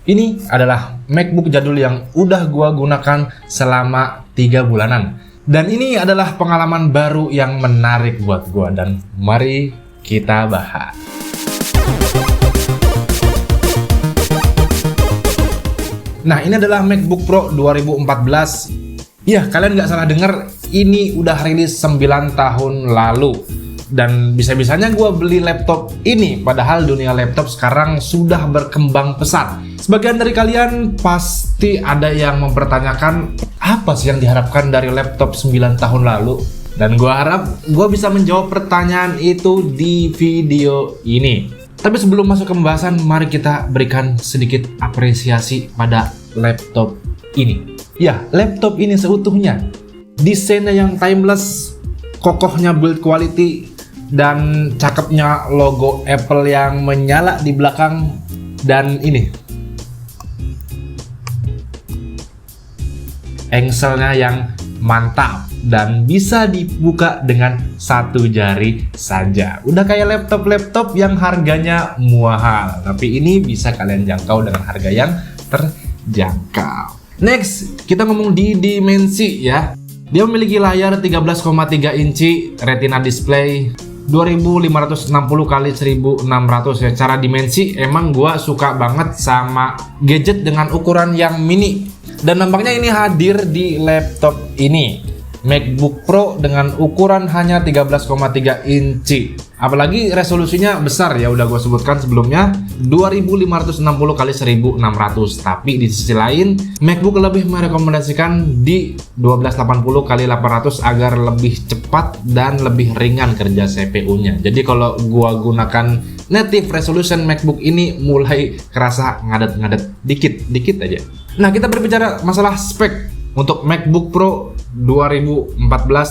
Ini adalah MacBook jadul yang udah gua gunakan selama 3 bulanan. Dan ini adalah pengalaman baru yang menarik buat gua, dan mari kita bahas. Nah, ini adalah MacBook Pro 2014. Ya, kalian nggak salah dengar, ini udah rilis 9 tahun lalu. Dan bisa-bisanya gue beli laptop ini, padahal dunia laptop sekarang sudah berkembang pesat. Sebagian dari kalian pasti ada yang mempertanyakan, apa sih yang diharapkan dari laptop 9 tahun lalu? Dan gue harap gue bisa menjawab pertanyaan itu di video ini. Tapi sebelum masuk ke pembahasan, mari kita berikan sedikit apresiasi pada laptop ini. Ya, laptop ini seutuhnya, desainnya yang timeless, kokohnya build quality, dan cakepnya logo Apple yang menyala di belakang. Dan ini engselnya yang mantap dan bisa dibuka dengan satu jari saja. Udah kayak laptop-laptop yang harganya mahal, tapi ini bisa kalian jangkau dengan harga yang terjangkau. Next, kita ngomong di dimensi ya. Dia memiliki layar 13,3 inci Retina display 2560 x 1600 ya. Cara dimensi emang gua suka banget sama gadget dengan ukuran yang mini, dan nampaknya ini hadir di laptop ini, MacBook Pro dengan ukuran hanya 13,3 inci. Apalagi resolusinya besar ya, udah gue sebutkan sebelumnya, 2560 x 1600. Tapi di sisi lain, MacBook lebih merekomendasikan di 1280 x 800 agar lebih cepat dan lebih ringan kerja CPU-nya. Jadi kalau gua gunakan native resolution MacBook ini mulai kerasa ngadet-ngadet dikit aja. Nah, kita berbicara masalah spek. Untuk MacBook Pro 2014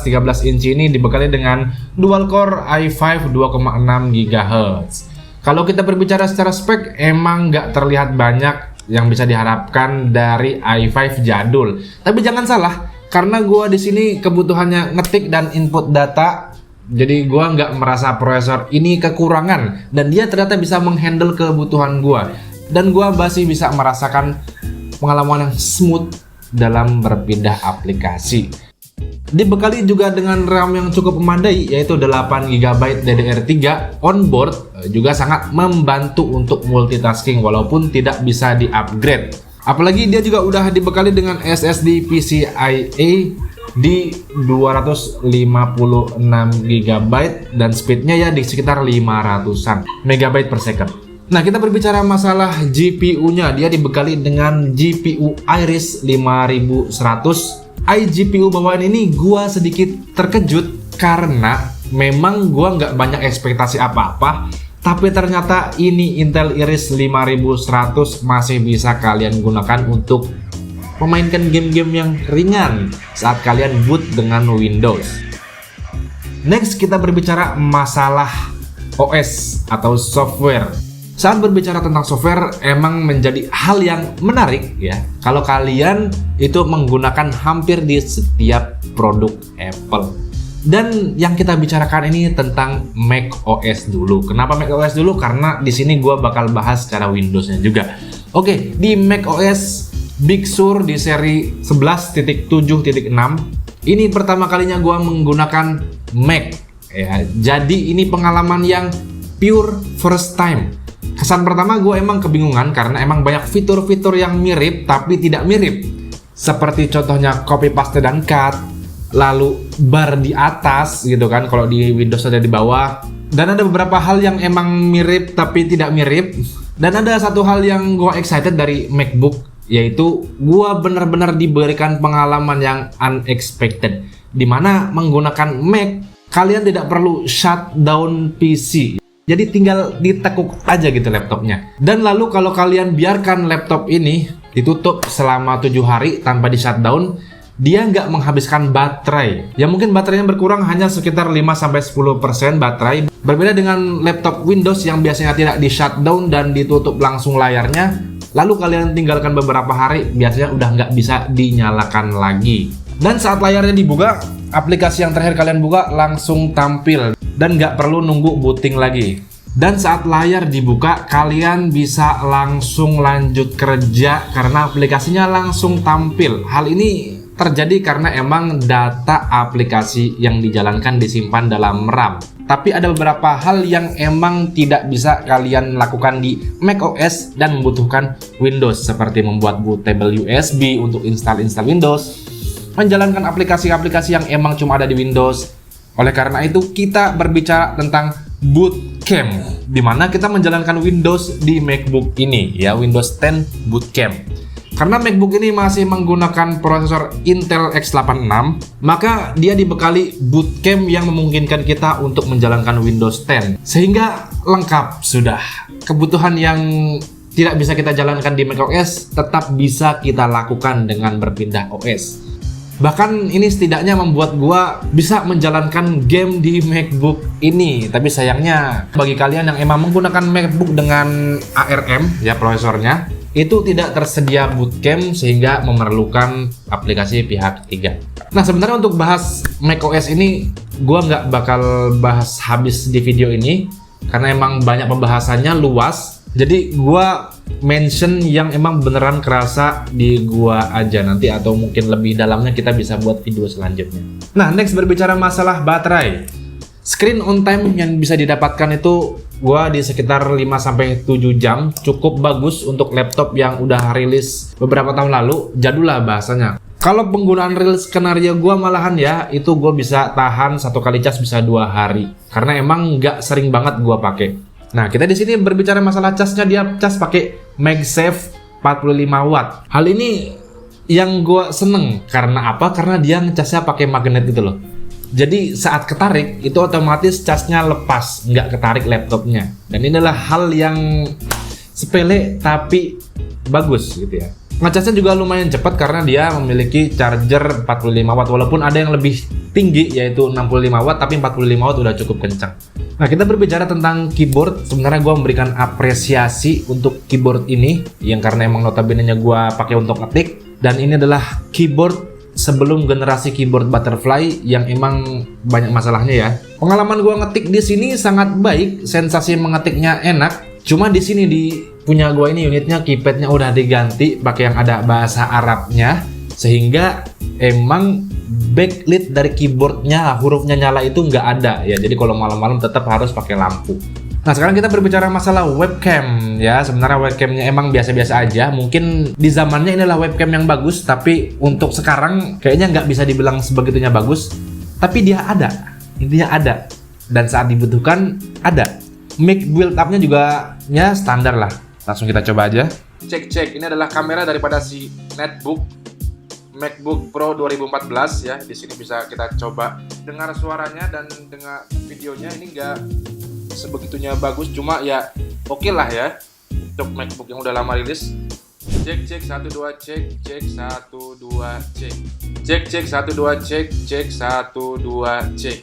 13 inci ini dibekali dengan dual core i5 2,6 GHz. Kalau kita berbicara secara spek, emang nggak terlihat banyak yang bisa diharapkan dari i5 jadul. Tapi jangan salah, karena gua di sini kebutuhannya ngetik dan input data, jadi gua nggak merasa prosesor ini kekurangan, dan dia ternyata bisa menghandle kebutuhan gua. Dan gua masih bisa merasakan pengalaman yang smooth dalam berpindah aplikasi. Dibekali juga dengan RAM yang cukup memadai, yaitu 8 GB DDR3 onboard, juga sangat membantu untuk multitasking walaupun tidak bisa di-upgrade. Apalagi dia juga udah dibekali dengan SSD PCIe di 256 GB dan speednya ya di sekitar 500-an MB per second. Nah, kita berbicara masalah GPU-nya. Dia dibekali dengan GPU Iris 5100. iGPU bawaan ini gua sedikit terkejut karena memang gua nggak banyak ekspektasi apa-apa, tapi ternyata ini Intel Iris 5100 masih bisa kalian gunakan untuk memainkan game-game yang ringan saat kalian boot dengan Windows. Next, kita berbicara masalah OS atau software. Saat berbicara tentang software, emang menjadi hal yang menarik ya kalau kalian itu menggunakan hampir di setiap produk Apple. Dan yang kita bicarakan ini tentang macOS dulu. Kenapa macOS dulu? Karena di sini gue bakal bahas secara Windows-nya juga. Oke, di macOS Big Sur di seri 11.7.6 ini pertama kalinya gue menggunakan Mac ya. Jadi ini pengalaman yang pure first time. Kesan pertama gue emang kebingungan karena emang banyak fitur-fitur yang mirip tapi tidak mirip. Seperti contohnya copy paste dan cut, lalu bar di atas gitu kan, kalau di Windows ada di bawah. Dan ada beberapa hal yang emang mirip tapi tidak mirip. Dan ada satu hal yang gue excited dari MacBook, yaitu gue benar-benar diberikan pengalaman yang unexpected, dimana menggunakan Mac kalian tidak perlu shutdown PC. Jadi tinggal ditekuk aja gitu laptopnya. Dan lalu kalau kalian biarkan laptop ini ditutup selama 7 hari tanpa di shutdown, dia nggak menghabiskan baterai. Ya mungkin baterainya berkurang hanya sekitar 5-10% baterai. Berbeda dengan laptop Windows yang biasanya tidak di shutdown dan ditutup langsung layarnya. Lalu kalian tinggalkan beberapa hari, biasanya udah nggak bisa dinyalakan lagi. Dan saat layarnya dibuka, aplikasi yang terakhir kalian buka langsung tampil dan nggak perlu nunggu booting lagi. Dan saat layar dibuka, kalian bisa langsung lanjut kerja karena aplikasinya langsung tampil. Hal ini terjadi karena emang data aplikasi yang dijalankan disimpan dalam RAM. Tapi ada beberapa hal yang emang tidak bisa kalian lakukan di macOS dan membutuhkan Windows, seperti membuat bootable USB untuk install Windows, menjalankan aplikasi-aplikasi yang emang cuma ada di Windows. Oleh karena itu, kita berbicara tentang Bootcamp, di mana kita menjalankan Windows di MacBook ini, ya, Windows 10 Bootcamp. Karena MacBook ini masih menggunakan prosesor Intel X86, maka dia dibekali Bootcamp yang memungkinkan kita untuk menjalankan Windows 10. Sehingga lengkap sudah. Kebutuhan yang tidak bisa kita jalankan di macOS tetap bisa kita lakukan dengan berpindah OS. Bahkan ini setidaknya membuat gua bisa menjalankan game di MacBook ini. Tapi sayangnya bagi kalian yang emang menggunakan MacBook dengan ARM, ya, prosesornya, itu tidak tersedia Bootcamp sehingga memerlukan aplikasi pihak ketiga. Nah, sebenarnya untuk bahas macOS ini gua nggak bakal bahas habis di video ini karena emang banyak pembahasannya, luas. Jadi gua mention yang emang beneran kerasa di gua aja nanti, atau mungkin lebih dalamnya kita bisa buat video selanjutnya. Nah, next berbicara masalah baterai. Screen on time yang bisa didapatkan itu gua di sekitar 5-7 jam, cukup bagus untuk laptop yang udah rilis beberapa tahun lalu, jadul lah bahasanya. Kalau penggunaan real skenario gua malahan ya, itu gua bisa tahan satu kali cas bisa 2 hari. Karena emang nggak sering banget gua pakai. Nah, kita di sini berbicara masalah casnya, dia cas pakai MagSafe 45 watt. Hal ini yang gue seneng karena apa? Karena dia ngecasnya pakai magnet gitu loh. Jadi saat ketarik itu otomatis casnya lepas, nggak ketarik laptopnya. Dan ini adalah hal yang sepele tapi bagus gitu ya. Ngecasnya juga lumayan cepat karena dia memiliki charger 45 watt, walaupun ada yang lebih tinggi yaitu 65 watt, tapi 45 watt udah cukup kencang. Nah, kita berbicara tentang keyboard. Sebenarnya gue memberikan apresiasi untuk keyboard ini yang karena emang notabene-nya gue pakai untuk ngetik, dan ini adalah keyboard sebelum generasi keyboard butterfly yang emang banyak masalahnya ya. Pengalaman gue ngetik di sini sangat baik, sensasi mengetiknya enak. Cuma di sini di punya gue ini unitnya keypadnya udah diganti pakai yang ada bahasa Arabnya, sehingga emang backlit dari keyboardnya, hurufnya nyala itu nggak ada ya. Jadi kalau malam-malam tetap harus pakai lampu. Nah, sekarang kita berbicara masalah webcam ya. Sebenarnya webcamnya emang biasa-biasa aja. Mungkin di zamannya inilah webcam yang bagus, tapi untuk sekarang kayaknya nggak bisa dibilang sebegitunya bagus. Tapi dia ada, intinya ada. Dan saat dibutuhkan ada. Mic build up-nya juga ya standar lah. Langsung kita coba aja. Cek. Ini adalah kamera daripada si netbook MacBook Pro 2014 ya. Di sini bisa kita coba dengar suaranya dan dengar videonya. Ini nggak sebegitunya bagus, cuma ya oke lah ya untuk MacBook yang udah lama rilis. Cek 1 2 cek 1 2 cek. Cek 1 2 cek 1 2 cek.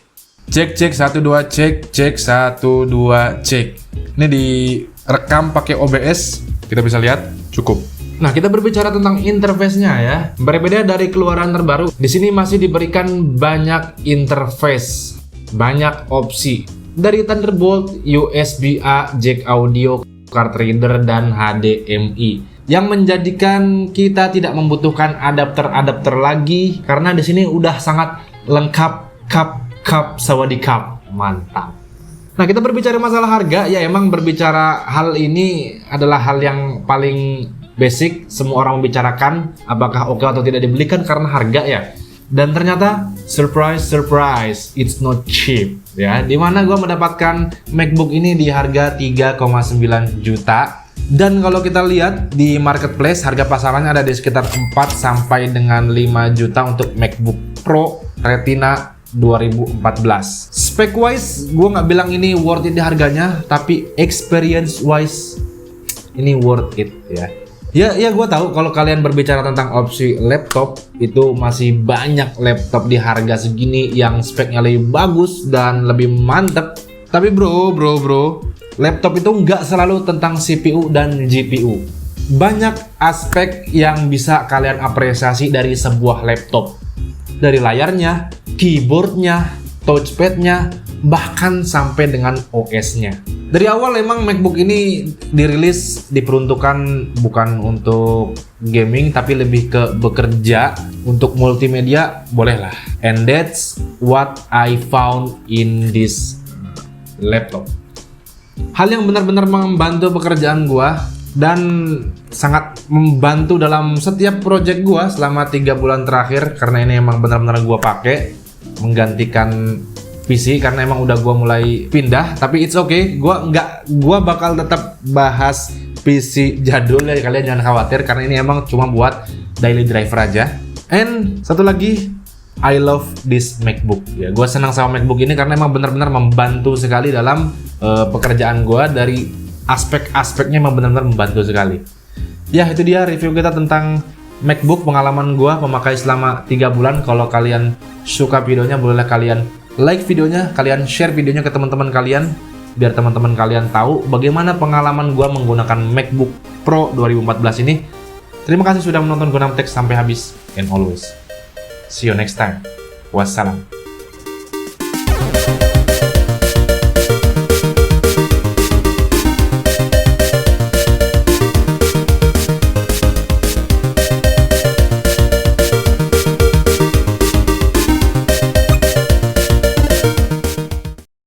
Cek 1 2 cek 1 2 cek. Ini direkam pakai OBS, kita bisa lihat cukup. Nah, kita berbicara tentang interface-nya ya. Berbeda dari keluaran terbaru, di sini masih diberikan banyak interface, banyak opsi. Dari Thunderbolt, USB-A, jack audio, card reader, dan HDMI. Yang menjadikan kita tidak membutuhkan adapter lagi, karena di sini udah sangat lengkap. Kap sawadikap, mantap. Nah, kita berbicara masalah harga, ya emang berbicara hal ini adalah hal yang paling basic, semua orang membicarakan apakah oke atau tidak dibelikan karena harga ya. Dan ternyata surprise, it's not cheap ya. Dimana gue mendapatkan MacBook ini di harga 3,9 juta. Dan kalau kita lihat di marketplace, harga pasarannya ada di sekitar 4 sampai dengan 5 juta untuk MacBook Pro Retina 2014. Spec wise, gue nggak bilang ini worth it di harganya, tapi experience wise ini worth it ya. Ya gue tahu kalau kalian berbicara tentang opsi laptop, itu masih banyak laptop di harga segini yang speknya lebih bagus dan lebih mantep. Tapi bro, laptop itu nggak selalu tentang CPU dan GPU. Banyak aspek yang bisa kalian apresiasi dari sebuah laptop. Dari layarnya, keyboardnya, touchpadnya, bahkan sampai dengan OS-nya. Dari awal emang MacBook ini dirilis diperuntukkan bukan untuk gaming tapi lebih ke bekerja, untuk multimedia bolehlah. And that's what I found in this laptop. Hal yang benar-benar membantu pekerjaan gua dan sangat membantu dalam setiap project gua selama 3 bulan terakhir, karena ini emang benar-benar gua pakai menggantikan PC karena emang udah gua mulai pindah. Tapi it's okay, gua bakal tetap bahas PC jadul ya, kalian jangan khawatir karena ini emang cuma buat daily driver aja. And satu lagi, I love this MacBook ya. Gua senang sama MacBook ini karena emang benar-benar membantu sekali dalam pekerjaan gua. Dari aspek-aspeknya emang benar-benar membantu sekali. Ya, itu dia review kita tentang MacBook, pengalaman gua memakai selama 3 bulan. Kalau kalian suka videonya, bolehlah kalian like videonya, kalian share videonya ke teman-teman kalian biar teman-teman kalian tahu bagaimana pengalaman gua menggunakan MacBook Pro 2014 ini. Terima kasih sudah menonton Gonam Tech sampai habis, and always see you next time. Wassalam.